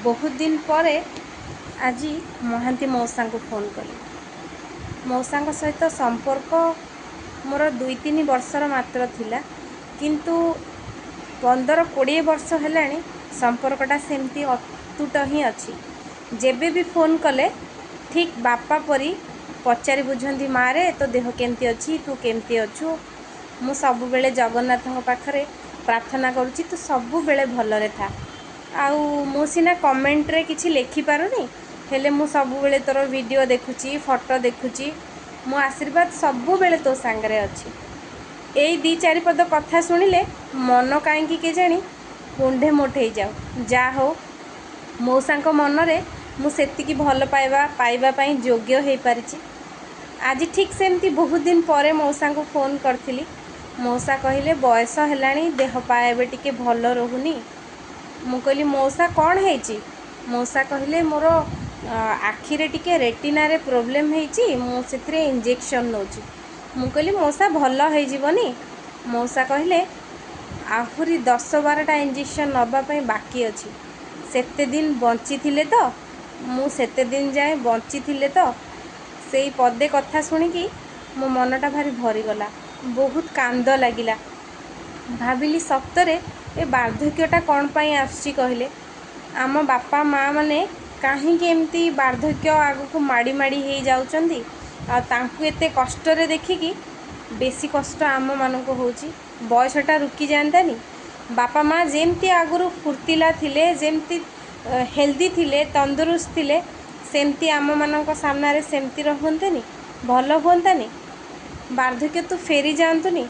बहुत दिन पर आज महांती मौसा को फोन कली। मौसा सहित संपर्क मोर 2-3 वर्षर मात्र थिला, किंतु 15-20 वर्ष है संपर्कटा सेमती अतुट ही अच्छी। जेबे भी फोन कले ठीक बापा परी पचारि बुझंती, मारे तो देह केमती अच्छी, तू केमती अच्छु। मु सबु बेले जगन्नाथ पाखरे प्रार्थना करुच्ची तू सबु बेले भलरे था। आउ मु सिना कमेंट रे किछि लेखि पारुनी, हेले मु सबु बेले तोर वीडियो देखुची, फोटो देखुची। मु आशीर्वाद सबु बेले तो सांगरे अच्छी। एई 2-4 पद कथा सुनिले मन काईकी के जानी कुंडे मोठे जाऊ। जा हो मौसांक मनरे मु सेतिकी भल पाइबा पई योग्य हो पारिछि। आज ठीक सेमती बहुत दिन पर मौसा को फोन करथिली। मौसा कहले बयस हेलाणी, देह पा एबे टिके भल रहुनी। मु कहली मौसा कौन है? मौसा कहले मोर आखिरे टिके रेटिना रे प्रॉब्लम है, मु सेथरे इंजेक्शन नोची। मु कहली मौसा भल हो जीवनी? मौसा कहले आहुरी 10-12टा इंजेक्शन नबा पई बाकी अछि। सेते दिन बंची थिले तो, मु सेते दिन जाए बंची थिले तो। सेई पदे कथा सुनिकी मो मनटा भारी भरी गला, बहुत कांद लागिला। भाविली सप्तरे ए वार्धक्यटा कौन पाई आसुची कहले। आम बापा माँ माने कहीं एमती वार्धक्य आगु माड़ी माड़ी हो जाउचंदी, आ तांकु एते कष्ट रे देखिकी बेसी कष्ट आम मानक होची। बयसटा रुकी जानतानी। बापा माँ जेमती आगुरु फुर्तिला थिले, जेमती हेल्दी थिले, तंदुरुस्त थिले, सेमती आम मानक सामने सेमती रहंतेनी, भल हुंतानी। वार्धक्य तो फेरी जानतुनी।